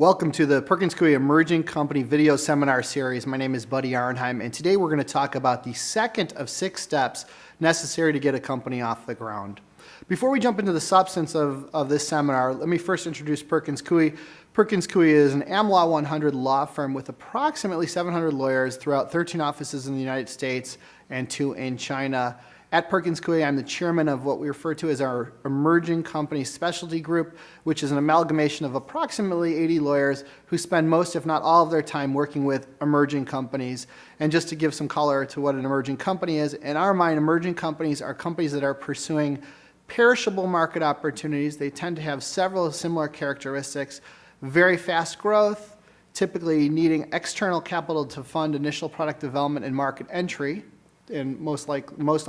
Welcome to the Perkins Coie Emerging Company Video Seminar Series. My name is Buddy Arnheim, and today we're going to talk about the second of 6 steps necessary to get a company off the ground. Before we jump into the substance of this seminar, let me first introduce Perkins Coie. Perkins Coie is an AmLaw 100 law firm with approximately 700 lawyers throughout 13 offices in the United States and 2 in China. At Perkins Coie, I'm the chairman of what we refer to as our Emerging Company Specialty Group, which is an amalgamation of approximately 80 lawyers who spend most, if not all, of their time working with emerging companies. And just to give some color to what an emerging company is, in our mind, emerging companies are companies that are pursuing perishable market opportunities. They tend to have several similar characteristics: very fast growth, typically needing external capital to fund initial product development and market entry, and most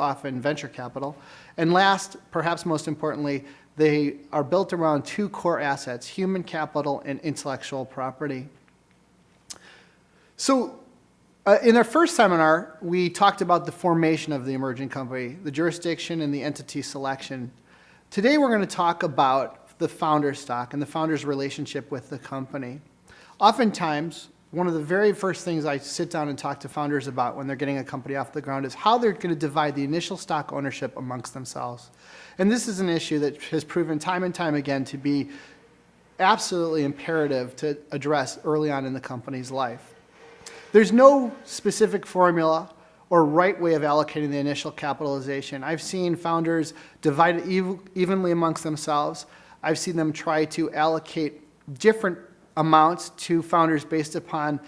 often venture capital. And last, perhaps most importantly, they are built around 2 core assets: human capital and intellectual property. So in our first seminar, we talked about the formation of the emerging company, the jurisdiction, and the entity selection. Today we're going to talk about the founder stock and the founder's relationship with the company. Oftentimes, one of the very first things I sit down and talk to founders about when they're getting a company off the ground is how they're going to divide the initial stock ownership amongst themselves. And this is an issue that has proven time and time again to be absolutely imperative to address early on in the company's life. There's no specific formula or right way of allocating the initial capitalization. I've seen founders divide it evenly amongst themselves. I've seen them try to allocate different amounts to founders based upon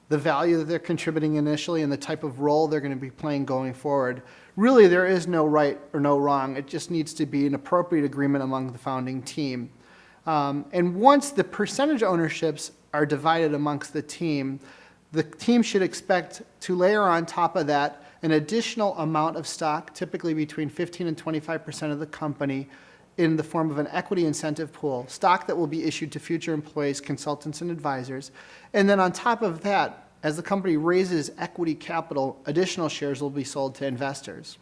the value that they're contributing initially and the type of role they're going to be playing going forward. Really, there is no right or no wrong. It just needs to be an appropriate agreement among the founding team. And once the percentage ownerships are divided amongst the team should expect to layer on top of that an additional amount of stock, typically between 15 and 25% of the company, in the form of an equity incentive pool, stock that will be issued to future employees, consultants, and advisors. And then on top of that, as the company raises equity capital, additional shares will be sold to investors.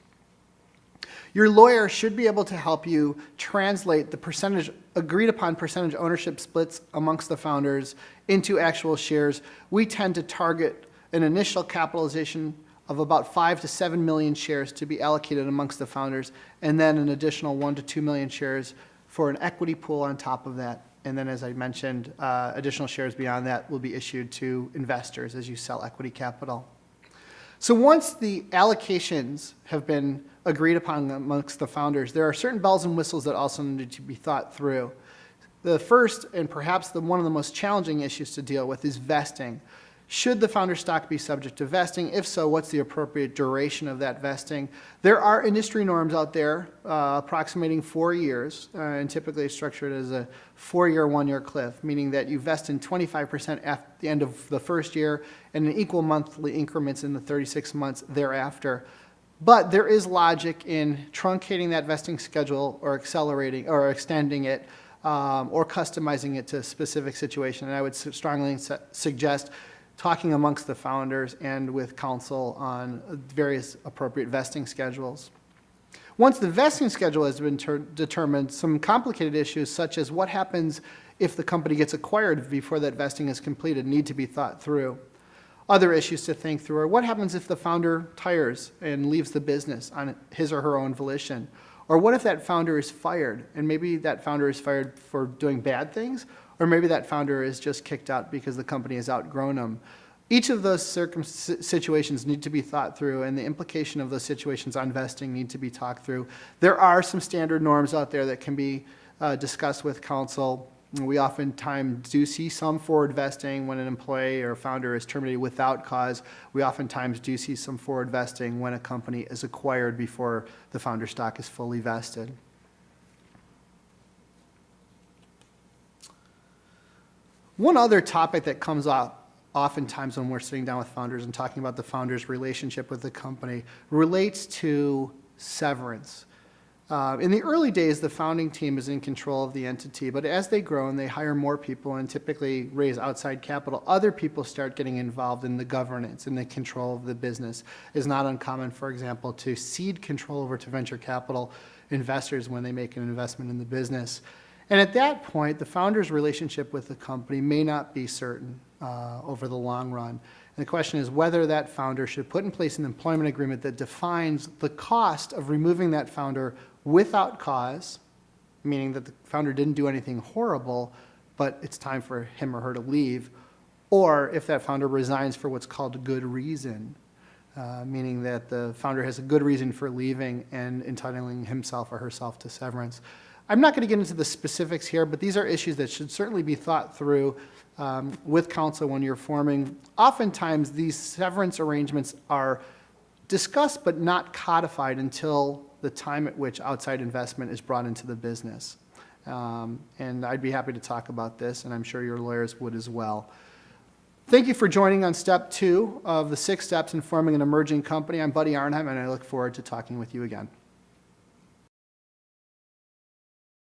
Your lawyer should be able to help you translate the agreed upon percentage ownership splits amongst the founders into actual shares. We tend to target an initial capitalization of about 5 to 7 million shares to be allocated amongst the founders, and then an additional 1 to 2 million shares for an equity pool on top of that. And then, as I mentioned, additional shares beyond that will be issued to investors as you sell equity capital. So once the allocations have been agreed upon amongst the founders, there are certain bells and whistles that also need to be thought through. The first, and perhaps one of the most challenging issues to deal with, is vesting. Should the founder stock be subject to vesting? If so, what's the appropriate duration of that vesting? There are industry norms out there approximating 4 years, and typically structured as a 4-year, 1-year cliff, meaning that you vest in 25% at the end of the first year and in equal monthly increments in the 36 months thereafter. But there is logic in truncating that vesting schedule or accelerating or extending it or customizing it to a specific situation. And I would strongly suggest talking amongst the founders and with counsel on various appropriate vesting schedules. Once the vesting schedule has been determined, some complicated issues such as what happens if the company gets acquired before that vesting is completed need to be thought through. Other issues to think through are what happens if the founder retires and leaves the business on his or her own volition? Or what if that founder is fired, and maybe that founder is fired for doing bad things? Or maybe that founder is just kicked out because the company has outgrown them. Each of those situations need to be thought through, and the implication of those situations on vesting need to be talked through. There are some standard norms out there that can be discussed with counsel. We oftentimes do see some forward vesting when an employee or founder is terminated without cause. We oftentimes do see some forward vesting when a company is acquired before the founder stock is fully vested. One other topic that comes up oftentimes when we're sitting down with founders and talking about the founder's relationship with the company relates to severance. In the early days, the founding team is in control of the entity, but as they grow and they hire more people and typically raise outside capital, other people start getting involved in the governance and the control of the business. It's not uncommon, for example, to cede control over to venture capital investors when they make an investment in the business. And at that point, the founder's relationship with the company may not be certain over the long run. And the question is whether that founder should put in place an employment agreement that defines the cost of removing that founder without cause, meaning that the founder didn't do anything horrible, but it's time for him or her to leave, or if that founder resigns for what's called a good reason, meaning that the founder has a good reason for leaving and entitling himself or herself to severance. I'm not going to get into the specifics here, but these are issues that should certainly be thought through with counsel when you're forming. Oftentimes, these severance arrangements are discussed but not codified until the time at which outside investment is brought into the business. And I'd be happy to talk about this, and I'm sure your lawyers would as well. Thank you for joining on step 2 of the 6 steps in forming an emerging company. I'm Buddy Arnheim, and I look forward to talking with you again.